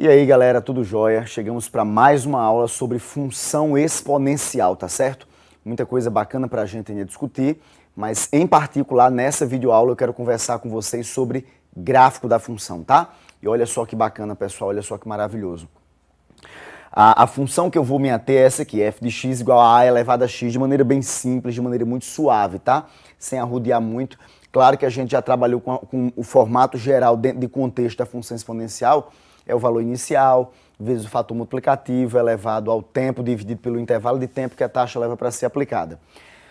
E aí, galera, tudo jóia? Chegamos para mais uma aula sobre função exponencial, tá certo? Muita coisa bacana para a gente ainda discutir, mas em particular nessa videoaula eu quero conversar com vocês sobre gráfico da função, tá? E olha só que bacana, pessoal, olha só que maravilhoso. A função que eu vou me ater é essa aqui, f de x igual a a elevado a x, de maneira bem simples, de maneira muito suave, tá? Sem arrodear muito. Claro que a gente já trabalhou com o formato geral dentro de contexto da função exponencial, é o valor inicial, vezes o fator multiplicativo elevado ao tempo dividido pelo intervalo de tempo que a taxa leva para ser aplicada.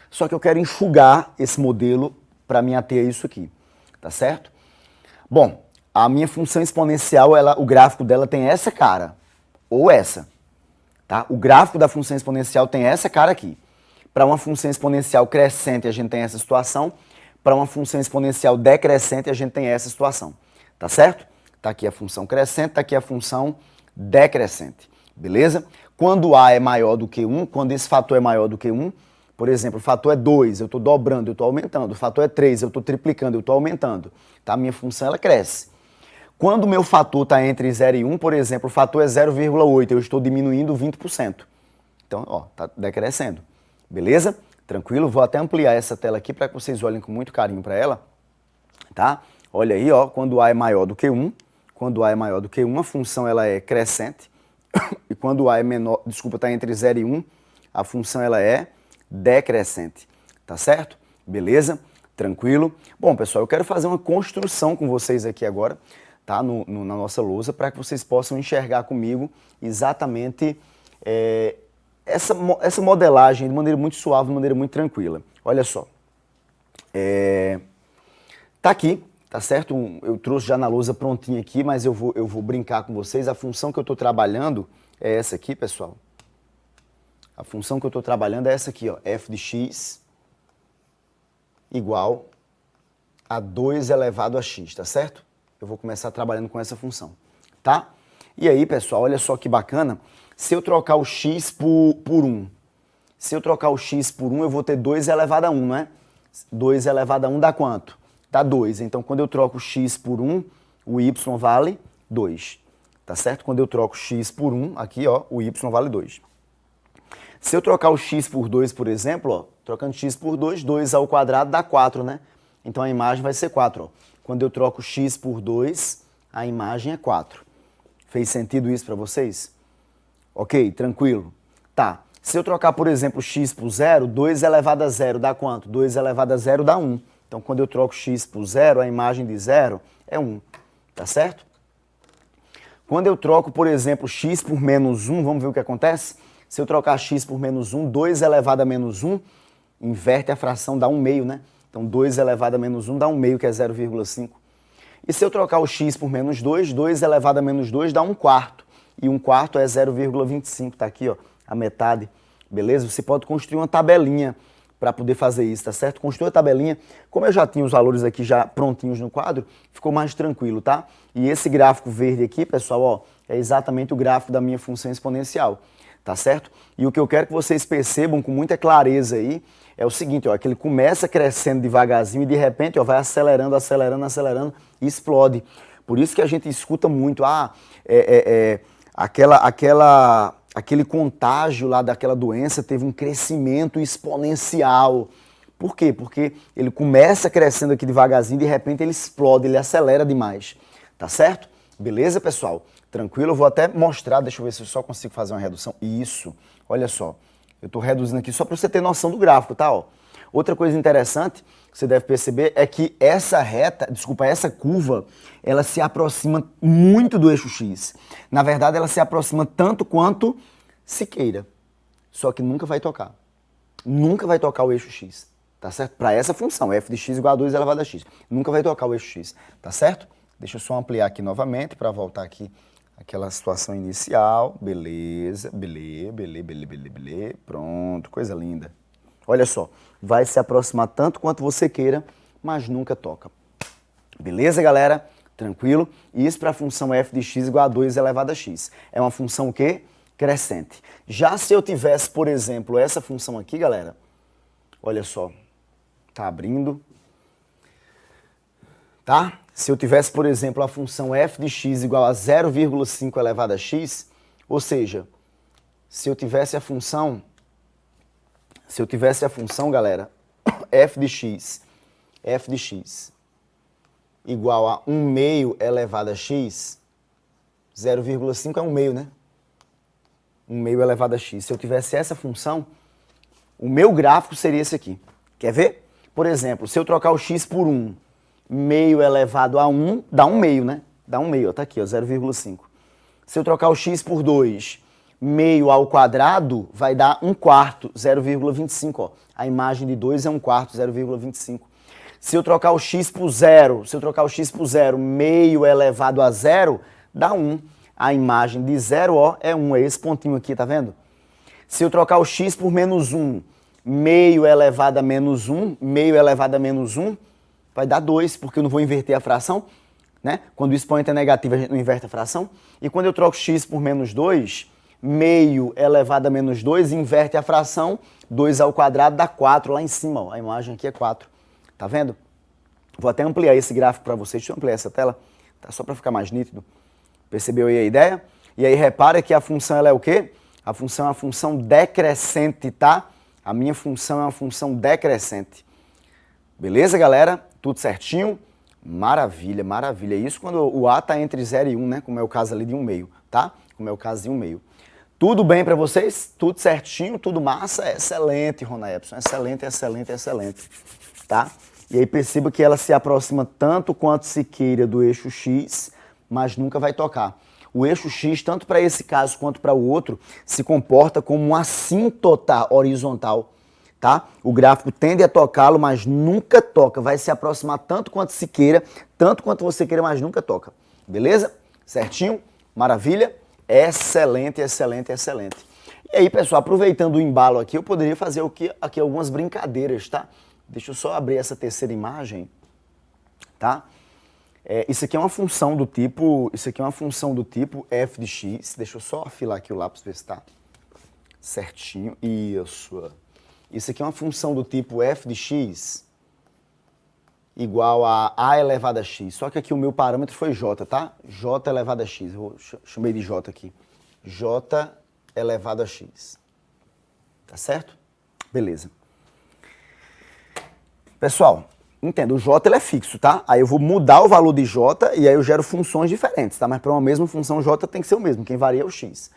Só que eu quero enxugar esse modelo para me ater a isso aqui, tá certo? Bom, a minha função exponencial, o gráfico dela tem essa cara, ou essa, tá? O gráfico da função exponencial tem essa cara aqui. Para uma função exponencial crescente a gente tem essa situação, para uma função exponencial decrescente a gente tem essa situação, tá certo? Tá aqui a função crescente, tá aqui a função decrescente, beleza? Quando A é maior do que 1, quando esse fator é maior do que 1, por exemplo, o fator é 2, eu estou dobrando, eu estou aumentando, o fator é 3, eu estou triplicando, eu estou aumentando, tá? A minha função ela cresce. Quando o meu fator está entre 0 e 1, por exemplo, o fator é 0,8, eu estou diminuindo 20%. Então, ó, tá decrescendo, beleza? Tranquilo? Vou até ampliar essa tela aqui para que vocês olhem com muito carinho para ela, tá? Olha aí, ó, quando A é maior do que 1, quando A é maior do que 1, a função ela é crescente. E quando A é menor, está entre 0 e 1, a função ela é decrescente. Tá certo? Beleza? Tranquilo? Bom, pessoal, eu quero fazer uma construção com vocês aqui agora, tá? Na nossa lousa, para que vocês possam enxergar comigo exatamente essa modelagem de maneira muito suave, de maneira muito tranquila. Olha só. Tá aqui. Tá certo? Eu trouxe já na lousa prontinha aqui, mas eu vou brincar com vocês. A função que eu estou trabalhando é essa aqui, pessoal. A função que eu estou trabalhando é essa aqui, ó. F de x igual a 2 elevado a x, tá certo? Eu vou começar trabalhando com essa função, tá? E aí, pessoal, olha só que bacana. Se eu trocar o x por 1, se eu trocar o x por 1, eu vou ter 2 elevado a 1, não é? 2 elevado a 1 dá quanto? Dá 2. Então, quando eu troco x por 1, o y vale 2. Tá certo? Quando eu troco x por 1, aqui, ó, o y vale 2. Se eu trocar o x por 2, por exemplo, ó, trocando x por 2, 2 ao quadrado dá 4, né? Então, a imagem vai ser 4, ó. Quando eu troco x por 2, a imagem é 4. Fez sentido isso para vocês? Ok, tranquilo. Tá. Se eu trocar, por exemplo, x por 0, 2 elevado a 0 dá quanto? 2 elevado a 0 dá 1. Então, quando eu troco x por 0, a imagem de 0 é 1, tá certo? Quando eu troco, por exemplo, x por menos 1, vamos ver o que acontece? Se eu trocar x por menos 1, 2 elevado a menos 1, inverte a fração, dá 1 meio, né? Então, 2 elevado a menos 1 dá 1 meio, que é 0,5. E se eu trocar o x por menos 2, 2 elevado a menos 2 dá 1 quarto. E 1 quarto é 0,25, tá aqui, ó, a metade, beleza? Você pode construir uma tabelinha para poder fazer isso, tá certo? Construa a tabelinha. Como eu já tinha os valores aqui já prontinhos no quadro, ficou mais tranquilo, tá? E esse gráfico verde aqui, pessoal, ó, é exatamente o gráfico da minha função exponencial, tá certo? E o que eu quero que vocês percebam com muita clareza aí é o seguinte, ó, que ele começa crescendo devagarzinho e de repente, ó, vai acelerando, acelerando, acelerando e explode. Por isso que a gente escuta muito, aquele contágio lá daquela doença teve um crescimento exponencial. Por quê? Porque ele começa crescendo aqui devagarzinho, de repente ele explode, ele acelera demais. Tá certo? Beleza, pessoal? Tranquilo? Eu vou até mostrar, deixa eu ver se eu só consigo fazer uma redução. Isso, olha só. Eu estou reduzindo aqui só para você ter noção do gráfico, tá? Ó. Outra coisa interessante que você deve perceber é que essa curva, ela se aproxima muito do eixo X. Na verdade, ela se aproxima tanto quanto se queira. Só que nunca vai tocar. Nunca vai tocar o eixo X, tá certo? Para essa função, f de x igual a 2 elevado a x. Nunca vai tocar o eixo X, tá certo? Deixa eu só ampliar aqui novamente para voltar aqui aquela situação inicial. Beleza, beleza. Pronto, coisa linda. Olha só, vai se aproximar tanto quanto você queira, mas nunca toca. Beleza, galera? Tranquilo? Isso para a função f de x igual a 2 elevado a x. É uma função o quê? Crescente. Já se eu tivesse, por exemplo, essa função aqui, galera, olha só, tá abrindo. tá? Se eu tivesse, por exemplo, a função f de x igual a 0,5 elevado a x, ou seja, se eu tivesse a função, galera, f de x igual a 1 meio elevado a x, 0,5 é 1 meio, né? 1 meio elevado a x. Se eu tivesse essa função, o meu gráfico seria esse aqui. Quer ver? Por exemplo, se eu trocar o x por 1, meio elevado a 1, dá 1 meio, né? Dá 1 meio, ó, tá aqui, ó, 0,5. Se eu trocar o x por 2, meio ao quadrado, vai dar 1 quarto, 0,25, ó. A imagem de 2 é 1 quarto, 0,25. Se eu trocar o x por 0, meio elevado a 0, dá 1. A imagem de 0, ó, é 1, é esse pontinho aqui, tá vendo? Se eu trocar o x por menos 1, meio elevado a menos 1, vai dar 2, porque eu não vou inverter a fração, né? Quando o expoente é negativo, a gente não inverte a fração. E quando eu troco x por menos 2, meio elevado a menos 2, inverte a fração, 2 ao quadrado dá 4 lá em cima, ó. A imagem aqui é 4. Tá vendo? Vou até ampliar esse gráfico para vocês. Deixa eu ampliar essa tela, tá? Só para ficar mais nítido. Percebeu aí a ideia? E aí repara que a função ela é o quê? A função é uma função decrescente, tá? A minha função é uma função decrescente. Beleza, galera? Tudo certinho? Maravilha, maravilha. Isso quando o A está entre 0 e 1, né? Como é o caso ali de 1 meio, tá? Como é o caso de 1 meio. Tudo bem para vocês? Tudo certinho? Tudo massa? Excelente, Rona Epson. Excelente, excelente, excelente. Tá? E aí perceba que ela se aproxima tanto quanto se queira do eixo X, mas nunca vai tocar. O eixo X, tanto para esse caso quanto para o outro, se comporta como uma assíntota horizontal. Tá? O gráfico tende a tocá-lo, mas nunca toca. Vai se aproximar tanto quanto se queira, tanto quanto você queira, mas nunca toca. Beleza? Certinho? Maravilha? Excelente, excelente, excelente. E aí, pessoal, aproveitando o embalo aqui, eu poderia fazer aqui algumas brincadeiras, tá? Deixa eu só abrir essa terceira imagem, tá? Isso aqui é uma função do tipo, f de x. Deixa eu só afilar aqui o lápis, ver se tá certinho. Isso. Isso aqui é uma função do tipo f de x igual a elevado a x. Só que aqui o meu parâmetro foi j, tá? J elevado a x. Eu chamei de j aqui. J elevado a x. Tá certo? Beleza. Pessoal, entenda, o j ele é fixo, tá? Aí eu vou mudar o valor de j e aí eu gero funções diferentes, tá? Mas para uma mesma função, j tem que ser o mesmo, quem varia é o x.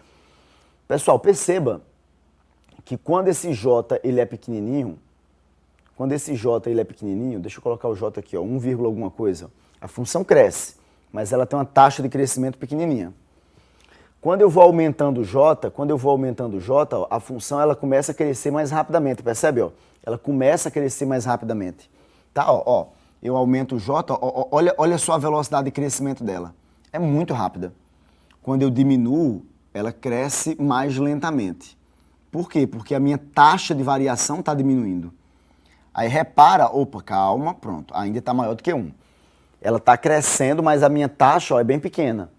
Pessoal, perceba que quando esse j ele é pequenininho, deixa eu colocar o j aqui, ó, 1, alguma coisa, a função cresce, mas ela tem uma taxa de crescimento pequenininha. Quando eu vou aumentando o j, ó, a função ela começa a crescer mais rapidamente, percebe? Ó? Ela começa a crescer mais rapidamente. Tá? Ó, eu aumento o j, ó, olha só a velocidade de crescimento dela. É muito rápida. Quando eu diminuo, ela cresce mais lentamente. Por quê? Porque a minha taxa de variação está diminuindo. Aí repara, opa, calma, pronto, ainda está maior do que 1. Ela está crescendo, mas a minha taxa, ó, é bem pequena,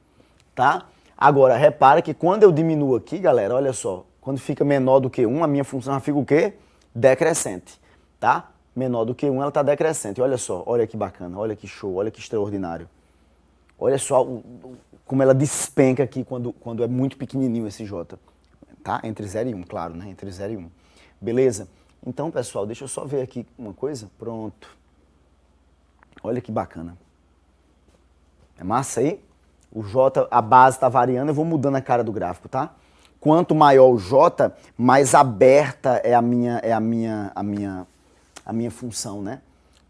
tá? Agora, repara que quando eu diminuo aqui, galera, olha só, quando fica menor do que 1, a minha função já fica o quê? Decrescente, tá? Menor do que 1, ela está decrescente. Olha só, olha que bacana, olha que show, olha que extraordinário. Olha só como ela despenca aqui quando é muito pequenininho esse J. Tá? Entre 0 e 1, claro, né? Entre 0 e 1. Beleza? Então, pessoal, deixa eu só ver aqui uma coisa. Pronto. Olha que bacana. É massa aí? O J, a base está variando, eu vou mudando a cara do gráfico, tá? Quanto maior o J, mais aberta é a minha função, né?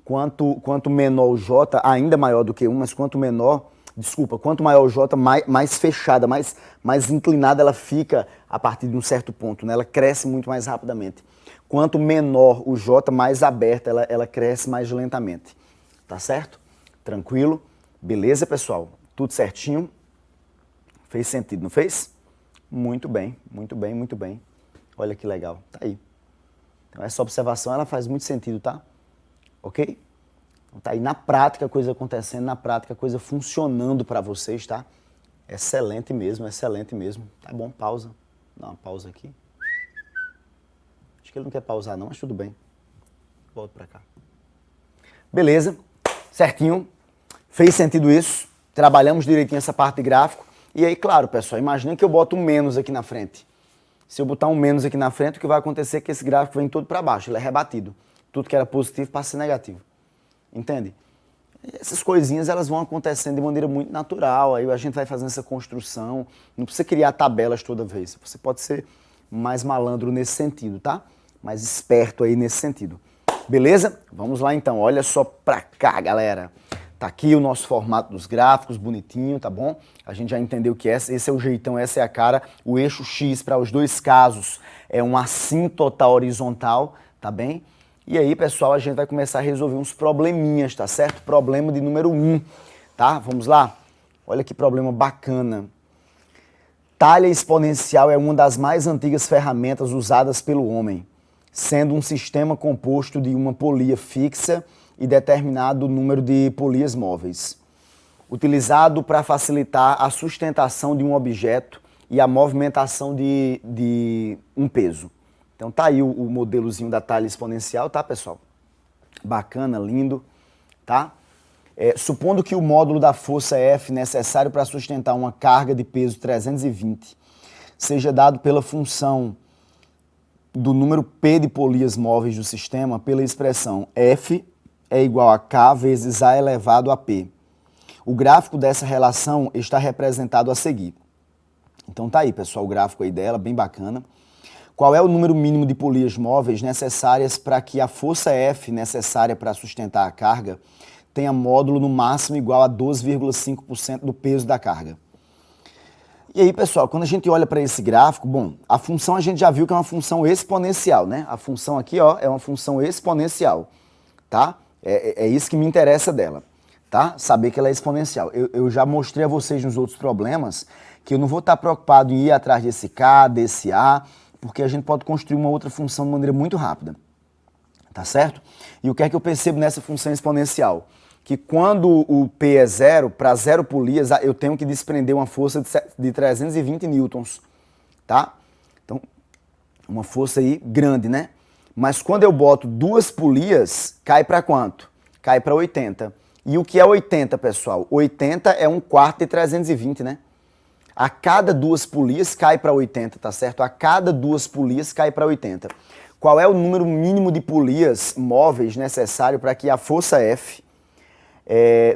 Quanto menor o J, ainda maior do que 1, mas quanto maior o J, mais fechada, mais inclinada ela fica a partir de um certo ponto, né? Ela cresce muito mais rapidamente. Quanto menor o J, mais aberta ela cresce mais lentamente. Tá certo? Tranquilo? Beleza, pessoal? Tudo certinho? Fez sentido, não fez? Muito bem, muito bem, muito bem. Olha que legal, tá aí. Então essa observação ela faz muito sentido, tá? Ok? Então tá aí na prática a coisa acontecendo, na prática a coisa funcionando para vocês, tá? Excelente mesmo, excelente mesmo. Tá bom, pausa. Dá uma pausa aqui. Acho que ele não quer pausar não, mas tudo bem. Volto para cá. Beleza, certinho. Fez sentido isso? Trabalhamos direitinho essa parte de gráfico. E aí, claro, pessoal, imagine que eu boto um menos aqui na frente. Se eu botar um menos aqui na frente, o que vai acontecer é que esse gráfico vem todo para baixo, ele é rebatido. Tudo que era positivo passa a ser negativo. Entende? Essas coisinhas elas vão acontecendo de maneira muito natural, aí a gente vai fazendo essa construção, não precisa criar tabelas toda vez, você pode ser mais malandro nesse sentido, tá? Mais esperto aí nesse sentido. Beleza? Vamos lá então, olha só pra cá, galera. Tá aqui o nosso formato dos gráficos, bonitinho, tá bom? A gente já entendeu que esse é o jeitão, essa é a cara. O eixo X para os dois casos é uma assíntota horizontal, tá bem? E aí, pessoal, a gente vai começar a resolver uns probleminhas, tá certo? Problema de número 1, tá? Vamos lá? Olha que problema bacana. Talha exponencial é uma das mais antigas ferramentas usadas pelo homem, sendo um sistema composto de uma polia fixa e determinado número de polias móveis, utilizado para facilitar a sustentação de um objeto e a movimentação de um peso. Então tá aí o modelozinho da talha exponencial, tá, pessoal? Bacana, lindo, tá? Supondo que o módulo da força F necessário para sustentar uma carga de peso 320 seja dado pela função do número P de polias móveis do sistema pela expressão F é igual a K vezes A elevado a P. O gráfico dessa relação está representado a seguir. Então tá aí, pessoal, o gráfico aí dela, bem bacana. Qual é o número mínimo de polias móveis necessárias para que a força F necessária para sustentar a carga tenha módulo no máximo igual a 12,5% do peso da carga? E aí, pessoal, quando a gente olha para esse gráfico, bom, a função a gente já viu que é uma função exponencial, né? A função aqui, ó, é uma função exponencial, tá? É isso que me interessa dela, tá? Saber que ela é exponencial. Eu já mostrei a vocês nos outros problemas que eu não vou estar preocupado em ir atrás desse K, desse A, porque a gente pode construir uma outra função de maneira muito rápida, tá certo? E o que é que eu percebo nessa função exponencial? Que quando o P é zero, para 0 polias, eu tenho que desprender uma força de 320 newtons, tá? Então, uma força aí grande, né? Mas quando eu boto 2 polias, cai para quanto? Cai para 80. E o que é 80, pessoal? 80 é 1/4 de 320, né? A cada 2 polias cai para 80, tá certo? A cada 2 polias cai para 80. Qual é o número mínimo de polias móveis necessário para que a força F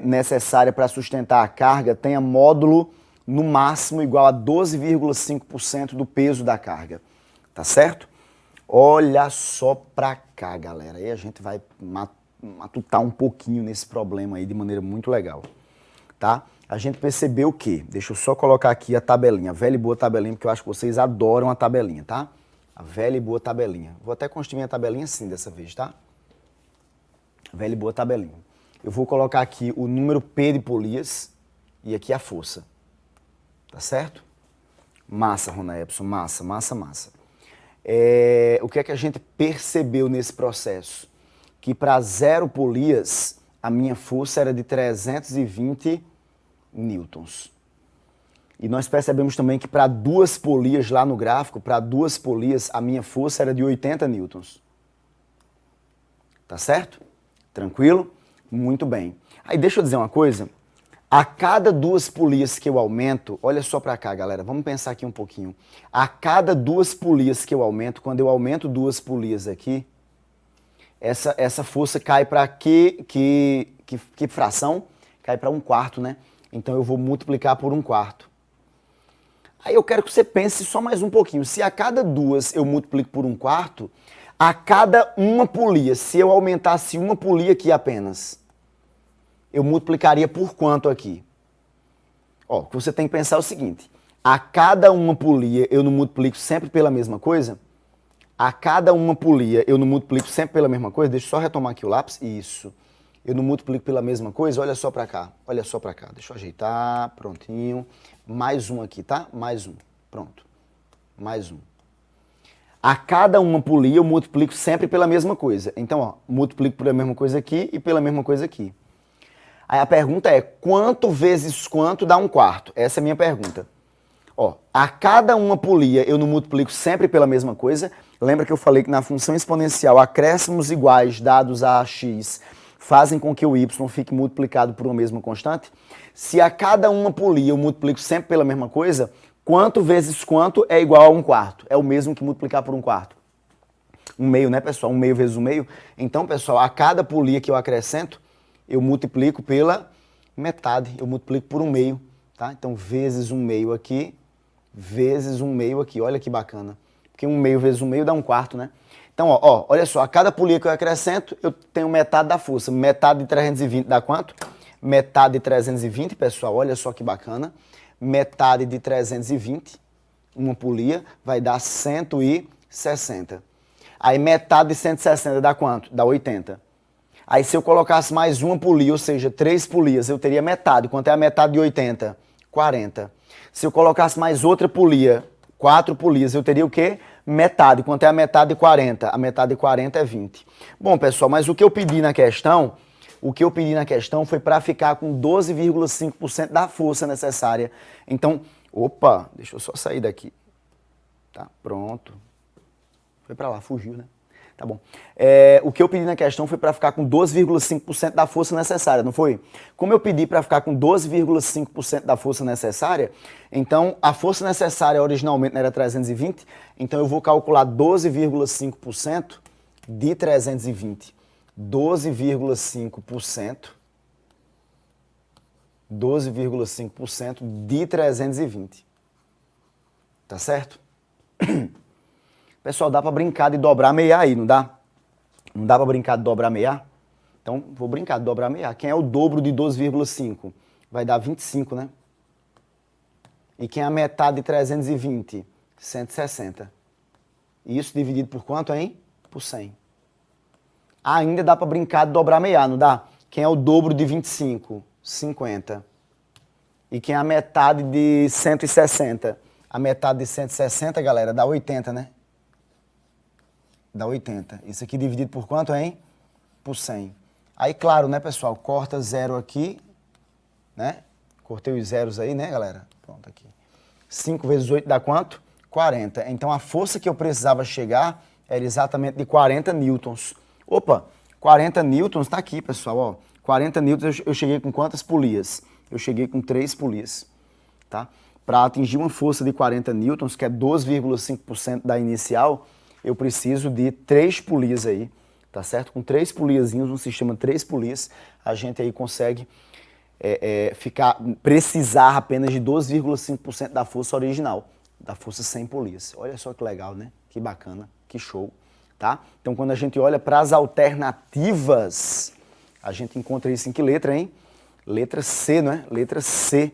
necessária para sustentar a carga tenha módulo no máximo igual a 12,5% do peso da carga, tá certo? Olha só pra cá, galera, aí a gente vai matutar um pouquinho nesse problema aí de maneira muito legal, tá? A gente percebeu que, deixa eu só colocar aqui a tabelinha, a velha e boa tabelinha, porque eu acho que vocês adoram a tabelinha, tá? A velha e boa tabelinha. Vou até construir minha tabelinha assim dessa vez, tá? Velha e boa tabelinha. Eu vou colocar aqui o número P de polias e aqui a força. Tá certo? Massa, Rona Epson, massa, massa, massa. O que é que a gente percebeu nesse processo? Que para 0 polias, a minha força era de 320 newtons. E nós percebemos também que para 2 polias lá no gráfico, para 2 polias, a minha força era de 80 newtons. Tá certo? Tranquilo? Muito bem. Aí deixa eu dizer uma coisa. A cada 2 polias que eu aumento, olha só para cá, galera, vamos pensar aqui um pouquinho. A cada 2 polias que eu aumento, quando eu aumento 2 polias aqui, essa força cai para que fração? Cai para 1/4, né? Então eu vou multiplicar por 1/4. Aí eu quero que você pense só mais um pouquinho. Se a cada 2 eu multiplico por 1/4, a cada 1 polia, se eu aumentasse 1 polia aqui apenas, eu multiplicaria por quanto aqui? Ó, o que você tem que pensar é o seguinte. A cada 1 polia eu não multiplico sempre pela mesma coisa? A cada 1 polia eu não multiplico sempre pela mesma coisa? Deixa eu só retomar aqui o lápis. Isso. Eu não multiplico pela mesma coisa? Olha só pra cá. Olha só pra cá. Deixa eu ajeitar. Prontinho. Mais um aqui, tá? Mais um. Pronto. Mais um. A cada 1 polia eu multiplico sempre pela mesma coisa. Então, ó, multiplico pela mesma coisa aqui e pela mesma coisa aqui. Aí a pergunta é, quanto vezes quanto dá 1/4? Essa é a minha pergunta. Ó, a cada 1 polia eu não multiplico sempre pela mesma coisa. Lembra que eu falei que na função exponencial acréscimos iguais dados a x fazem com que o y fique multiplicado por uma mesma constante. Se a cada uma polia eu multiplico sempre pela mesma coisa, quanto vezes quanto é igual a 1/4? É o mesmo que multiplicar por 1/4. 1/2, né, pessoal? 1/2 vezes 1/2. Então, pessoal, a cada polia que eu acrescento, eu multiplico pela metade. Eu multiplico por 1/2, tá? Então, vezes 1/2 aqui, vezes 1/2 aqui. Olha que bacana. Porque 1/2 vezes 1/2 dá 1/4, né? Então, olha só, a cada polia que eu acrescento, eu tenho metade da força. Metade de 320 dá quanto? Metade de 320, pessoal, olha só que bacana. Metade de 320, uma polia, vai dar 160. Aí metade de 160 dá quanto? Dá 80. Aí se eu colocasse mais uma polia, ou seja, 3 polias, eu teria metade. Quanto é a metade de 80? 40. Se eu colocasse mais outra polia, 4 polias, eu teria o quê? Metade. Quanto é a metade de 40? A metade de 40 é 20. Bom, pessoal, mas o que eu pedi na questão, foi para ficar com 12,5% da força necessária. Então, opa, deixa eu só sair daqui. Tá, pronto. Foi para lá, fugiu, né? Tá bom. O que eu pedi na questão foi para ficar com 12,5% da força necessária, não foi? Como eu pedi para ficar com 12,5% da força necessária, então a força necessária originalmente era 320, então eu vou calcular 12,5% de 320. 12,5% de 320. Tá certo? Pessoal, dá para brincar de dobrar meia aí, não dá? Não dá para brincar de dobrar meia? Então, vou brincar de dobrar meia. Quem é o dobro de 12,5? Vai dar 25, né? E quem é a metade de 320? 160. E isso dividido por quanto, hein? Por 100. Ainda dá para brincar de dobrar meia, não dá? Quem é o dobro de 25? 50. E quem é a metade de 160? A metade de 160, galera, dá 80, né? Dá 80. Isso aqui dividido por quanto, hein? Por 100. Aí, claro, né, pessoal? Corta zero aqui, né? Cortei os zeros aí, né, galera? Pronto, aqui. 5 vezes 8 dá quanto? 40. Então, a força que eu precisava chegar era exatamente de 40 newtons. Opa, 40 newtons tá aqui, pessoal, ó. 40 newtons eu cheguei com quantas polias? Eu cheguei com 3 polias, tá? Para atingir uma força de 40 newtons, que é 12,5% da inicial, eu preciso de 3 polias aí, tá certo? Com 3 poliazinhos, um sistema de 3 polias, a gente aí consegue precisar apenas de 12,5% da força original, da força 100 polias. Olha só que legal, né? Que bacana, que show, tá? Então, quando a gente olha para as alternativas, a gente encontra isso em que letra, hein? Letra C, não é? Letra C,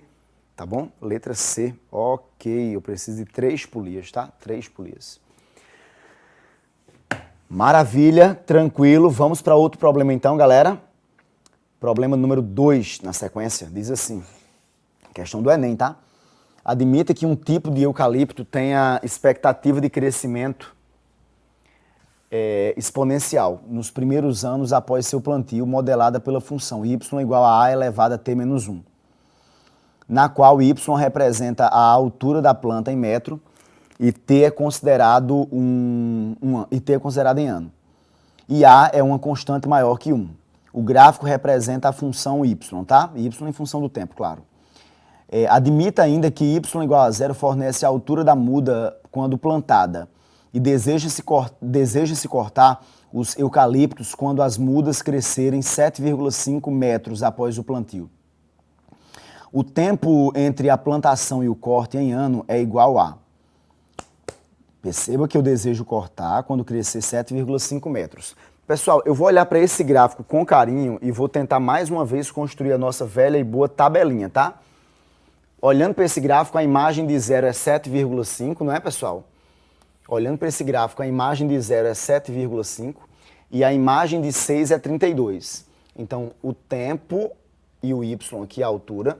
tá bom? Letra C. Ok, eu preciso de 3 polias, tá? 3 polias. Maravilha, tranquilo. Vamos para outro problema então, galera. Problema número 2 na sequência. Diz assim, questão do Enem, tá? Admita que um tipo de eucalipto tenha expectativa de crescimento exponencial nos primeiros anos após seu plantio, modelada pela função y igual a elevado a t menos 1, na qual y representa a altura da planta em metro e t é considerado em ano. E a é uma constante maior que 1. O gráfico representa a função y, tá? Y em função do tempo, claro. Admita ainda que y igual a 0 fornece a altura da muda quando plantada e deseja-se cortar os eucaliptos quando as mudas crescerem 7,5 metros após o plantio. O tempo entre a plantação e o corte em ano é igual a... Perceba que eu desejo cortar quando crescer 7,5 metros. Pessoal, eu vou olhar para esse gráfico com carinho e vou tentar mais uma vez construir a nossa velha e boa tabelinha, tá? Olhando para esse gráfico, a imagem de 0 é 7,5, não é, pessoal? Olhando para esse gráfico, a imagem de 0 é 7,5 e a imagem de 6 é 32. Então, o tempo e o y aqui, a altura.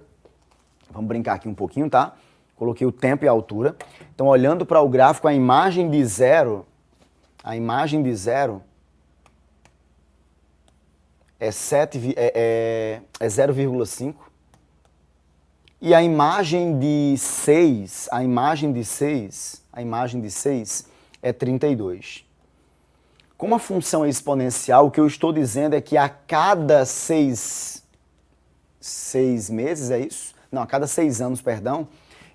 Vamos brincar aqui um pouquinho, tá? Coloquei o tempo e a altura. Então, olhando para o gráfico, a imagem de 0 é 0,5. E a imagem de 6, é 32. Como a função é exponencial, o que eu estou dizendo é que a cada seis meses, é isso? Não, a cada 6 anos, perdão,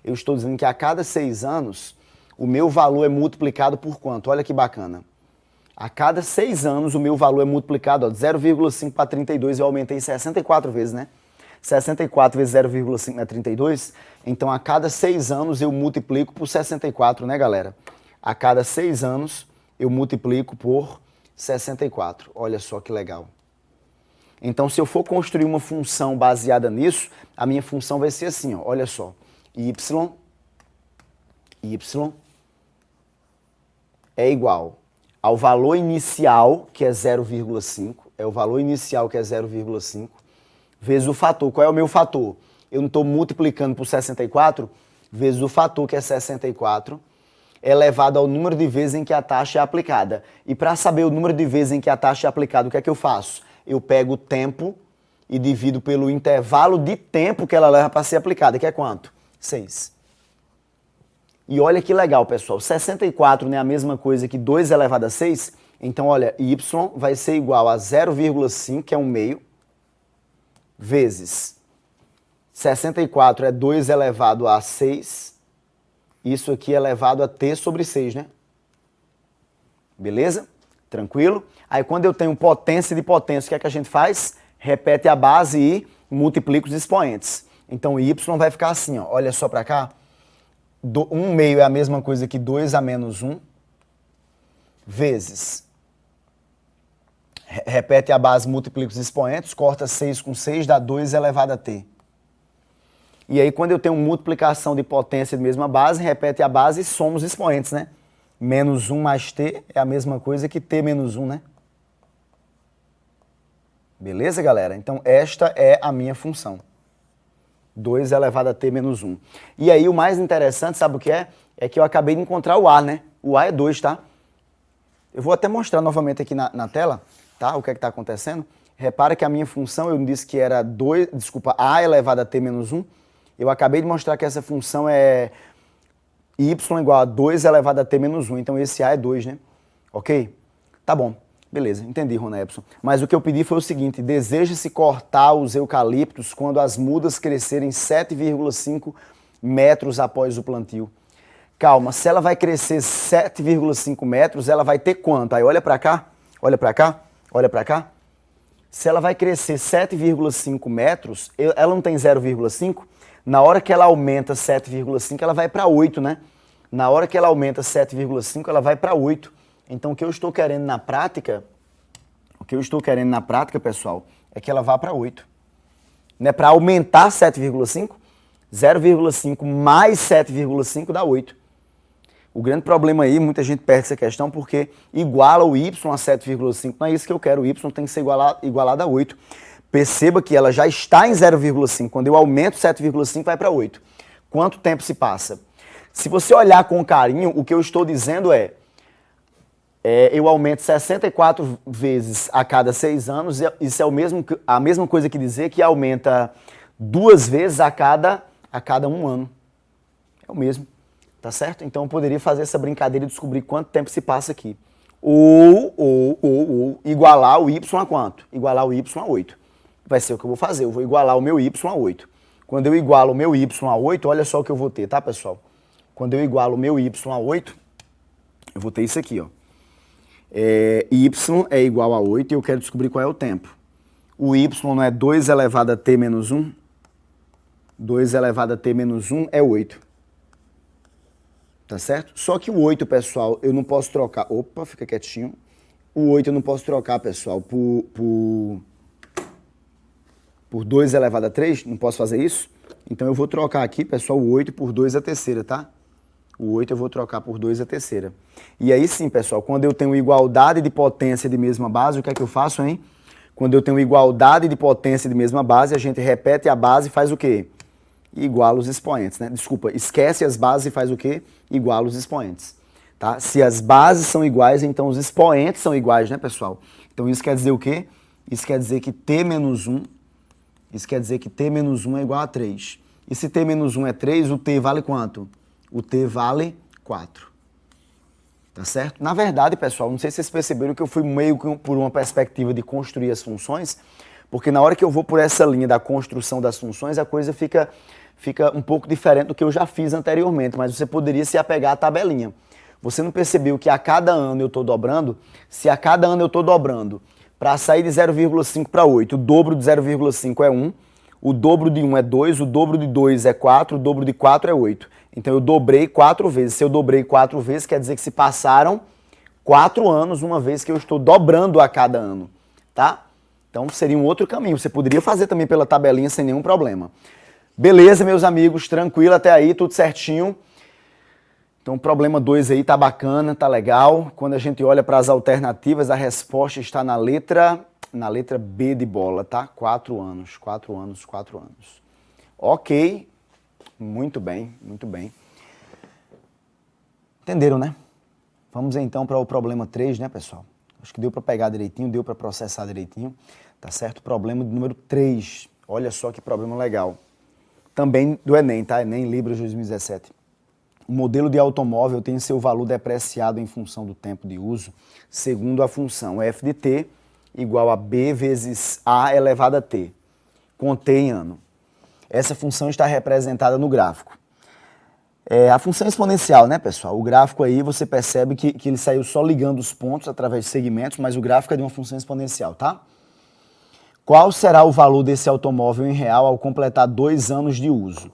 eu estou dizendo que a cada 6 anos o meu valor é multiplicado por quanto? Olha que bacana. A cada 6 anos o meu valor é multiplicado, ó, de 0,5 para 32, eu aumentei 64 vezes, né? 64 vezes 0,5 é 32, então a cada 6 anos eu multiplico por 64, né, galera? A cada 6 anos eu multiplico por 64. Olha só que legal. Então, se eu for construir uma função baseada nisso, a minha função vai ser assim, ó, olha só. Y é igual ao valor inicial, que é 0,5, é o valor inicial que é 0,5, vezes o fator. Qual é o meu fator? Eu não estou multiplicando por 64, vezes o fator, que é 64, elevado ao número de vezes em que a taxa é aplicada. E para saber o número de vezes em que a taxa é aplicada, o que é que eu faço? Eu pego o tempo e divido pelo intervalo de tempo que ela leva para ser aplicada, que é quanto? 6. E olha que legal, pessoal, 64 não é a mesma coisa que 2 elevado a 6? Então, olha, y vai ser igual a 0,5, que é 1 meio, vezes 64 é 2 elevado a 6, isso aqui é elevado a t sobre 6, né? Beleza? Tranquilo? Aí quando eu tenho potência de potência, o que é que a gente faz? Repete a base e multiplica os expoentes. Então y vai ficar assim, ó. Olha só para cá. 1 meio é a mesma coisa que 2 a menos 1, vezes. Repete a base, multiplica os expoentes, corta 6 com 6, dá 2 elevado a t. E aí, quando eu tenho multiplicação de potência de mesma base, repete a base e soma os expoentes, né? Menos 1 mais t é a mesma coisa que t menos 1, né? Beleza, galera? Então, esta é a minha função. 2 elevado a t menos 1. E aí, o mais interessante, sabe o que é? É que eu acabei de encontrar o a, né? O a é 2, tá? Eu vou até mostrar novamente aqui na tela, tá? O que é que está acontecendo. Repara que a minha função, eu disse que era a elevado a t menos 1. Eu acabei de mostrar que essa função é y igual a 2 elevado a t menos 1. Então, esse a é 2, né? Ok? Tá bom. Beleza, entendi, Ronepson. Mas o que eu pedi foi o seguinte: deseja-se cortar os eucaliptos quando as mudas crescerem 7,5 metros após o plantio. Calma, se ela vai crescer 7,5 metros, ela vai ter quanto? Aí olha pra cá, olha pra cá, olha pra cá. Se ela vai crescer 7,5 metros, ela não tem 0,5? Na hora que ela aumenta 7,5, ela vai para 8, né? Na hora que ela aumenta 7,5, ela vai para 8. Então, o que eu estou querendo na prática, pessoal, é que ela vá para 8. Não é para aumentar 7,5? 0,5 mais 7,5 dá 8. O grande problema aí, muita gente perde essa questão porque iguala o y a 7,5. Não é isso que eu quero, o y tem que ser igualado a 8. Perceba que ela já está em 0,5. Quando eu aumento 7,5, vai para 8. Quanto tempo se passa? Se você olhar com carinho, o que eu estou dizendo eu aumento 64 vezes a cada 6 anos. Isso é a mesma coisa que dizer que aumenta 2 vezes a cada 1 ano. É o mesmo. Tá certo? Então eu poderia fazer essa brincadeira e descobrir quanto tempo se passa aqui. Ou igualar o y a quanto? Igualar o y a 8. Vai ser o que eu vou fazer. Eu vou igualar o meu y a 8. Quando eu igualo o meu y a 8, olha só o que eu vou ter, tá, pessoal? Quando eu igualo o meu y a 8, eu vou ter isso aqui, ó. Y é igual a 8 e eu quero descobrir qual é o tempo. O y não é 2 elevado a t menos 1? 2 elevado a t menos 1 é 8. Tá certo? Só que o 8, pessoal, eu não posso trocar. Opa, fica quietinho. O 8 eu não posso trocar, pessoal, por 2 elevado a 3. Não posso fazer isso? Então eu vou trocar aqui, pessoal, o 8 por 2 a terceira, tá? O 8 eu vou trocar por 2 a terceira. E aí sim, pessoal, quando eu tenho igualdade de potência de mesma base, o que é que eu faço, hein? Quando eu tenho igualdade de potência de mesma base, a gente repete a base e faz o quê? Iguala os expoentes, né? Desculpa, esquece as bases e faz o quê? Iguala os expoentes, tá? Se as bases são iguais, então os expoentes são iguais, né, pessoal? Então isso quer dizer o quê? Isso quer dizer que t menos 1, é igual a 3. E se t menos 1 é 3, o t vale quanto? O t vale 4. Tá certo? Na verdade, pessoal, não sei se vocês perceberam que eu fui meio que por uma perspectiva de construir as funções, porque na hora que eu vou por essa linha da construção das funções, a coisa fica um pouco diferente do que eu já fiz anteriormente, mas você poderia se apegar à tabelinha. Você não percebeu que a cada ano eu estou dobrando? Se a cada ano eu estou dobrando, para sair de 0,5 para 8, o dobro de 0,5 é 1, o dobro de 1 é 2, o dobro de 2 é 4, o dobro de 4 é 8. Então eu dobrei 4 vezes. Se eu dobrei 4 vezes, quer dizer que se passaram 4 anos, uma vez que eu estou dobrando a cada ano, tá? Então seria um outro caminho. Você poderia fazer também pela tabelinha sem nenhum problema. Beleza, meus amigos, tranquilo até aí, tudo certinho. Então o problema 2 aí tá bacana, tá legal. Quando a gente olha para as alternativas, a resposta está na letra B de bola, tá? 4 anos, 4 anos, 4 anos. Ok, muito bem, muito bem. Entenderam, né? Vamos então para o problema 3, né, pessoal? Acho que deu para pegar direitinho, deu para processar direitinho, tá certo? Problema número 3. Olha só que problema legal. Também do Enem, tá? Enem Libras 2017. O modelo de automóvel tem seu valor depreciado em função do tempo de uso, segundo a função f de t igual a b vezes a elevado a t, com t em ano. Essa função está representada no gráfico. A função exponencial, né, pessoal? O gráfico aí você percebe que ele saiu só ligando os pontos através de segmentos, mas o gráfico é de uma função exponencial, tá? Qual será o valor desse automóvel em real ao completar 2 anos de uso?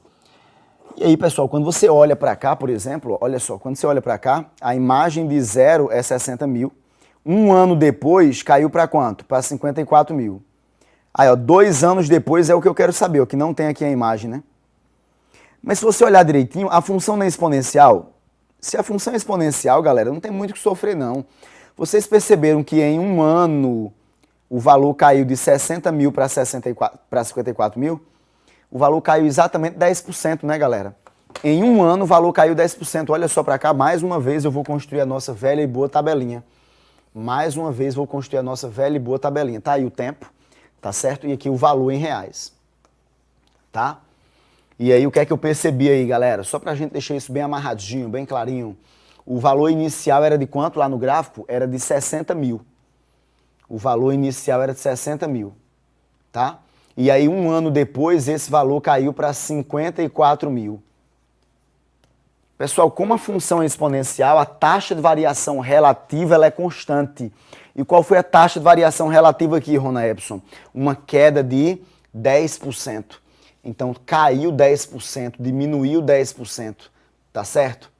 E aí, pessoal, quando você olha para cá, por exemplo, olha só, quando você olha para cá, a imagem de 0 é 60 mil. Um ano depois, caiu para quanto? Para 54 mil. Aí, ó, 2 anos depois é o que eu quero saber, o que não tem aqui a imagem, né? Mas se você olhar direitinho, a função não é exponencial. Se a função é exponencial, galera, não tem muito o que sofrer, não. Vocês perceberam que em um ano o valor caiu de 60 mil para 54 mil? O valor caiu exatamente 10%, né, galera? Em um ano o valor caiu 10%. Olha só para cá, mais uma vez eu vou construir a nossa velha e boa tabelinha. Mais uma vez vou construir a nossa velha e boa tabelinha. Tá aí o tempo, tá certo? E aqui o valor em reais, tá? E aí o que é que eu percebi aí, galera? Só pra gente deixar isso bem amarradinho, bem clarinho. O valor inicial era de quanto lá no gráfico? Era de 60 mil. O valor inicial era de 60 mil, tá? E aí, um ano depois, esse valor caiu para 54 mil. Pessoal, como a função é exponencial, a taxa de variação relativa ela é constante. E qual foi a taxa de variação relativa aqui, Rona Epson? Uma queda de 10%. Então, caiu 10%, diminuiu 10%, tá certo?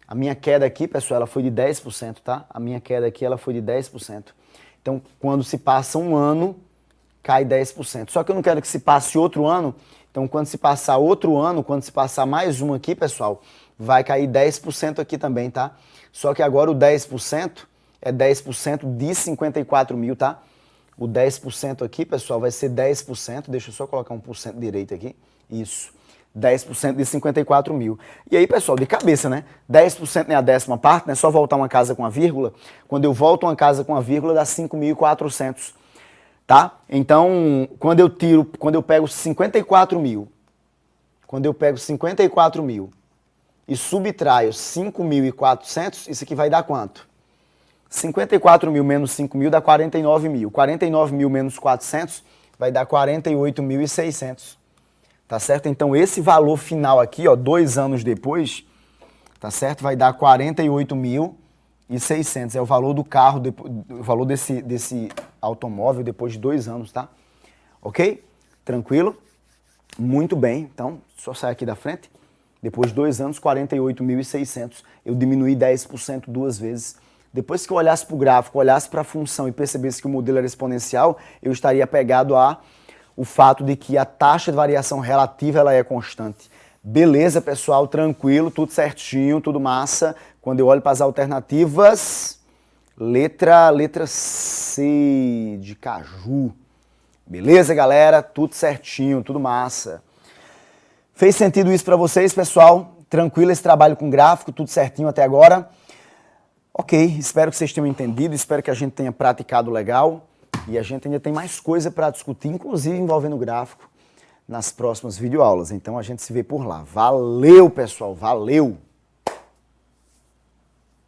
A minha queda aqui, pessoal, ela foi de 10%, tá? A minha queda aqui, ela foi de 10%. Então, quando se passa um ano, cai 10%. Só que eu não quero que se passe outro ano, então quando se passar outro ano, quando se passar mais um aqui, pessoal, vai cair 10% aqui também, tá? Só que agora o 10% é 10% de 54 mil, tá? O 10% aqui, pessoal, vai ser 10%, deixa eu só colocar 1% direito aqui, isso, 10% de 54 mil. E aí, pessoal, de cabeça, né? 10% é a 10ª parte, né? Só voltar uma casa com a vírgula. Quando eu volto uma casa com a vírgula, dá 5.400. Tá? Então, quando eu pego 54 mil, e subtraio 5.400, isso aqui vai dar quanto? 54 mil menos 5 mil dá 49 mil. 49 mil menos 400 vai dar 48.600. Tá certo? Então, esse valor final aqui, ó, 2 anos depois, tá certo? Vai dar 48.600. É o valor do carro, o valor desse automóvel depois de 2 anos, tá? Ok? Tranquilo? Muito bem. Então, só sair aqui da frente. Depois de 2 anos, 48.600. Eu diminuí 10% 2 vezes. Depois que eu olhasse para o gráfico, olhasse para a função e percebesse que o modelo era exponencial, eu estaria apegado o fato de que a taxa de variação relativa ela é constante. Beleza, pessoal? Tranquilo, tudo certinho, tudo massa. Quando eu olho para as alternativas, letra C de caju. Beleza, galera? Tudo certinho, tudo massa. Fez sentido isso para vocês, pessoal? Tranquilo esse trabalho com gráfico, tudo certinho até agora? Ok, espero que vocês tenham entendido, espero que a gente tenha praticado legal e a gente ainda tem mais coisa para discutir, inclusive envolvendo gráfico, nas próximas videoaulas. Então a gente se vê por lá. Valeu, pessoal, valeu!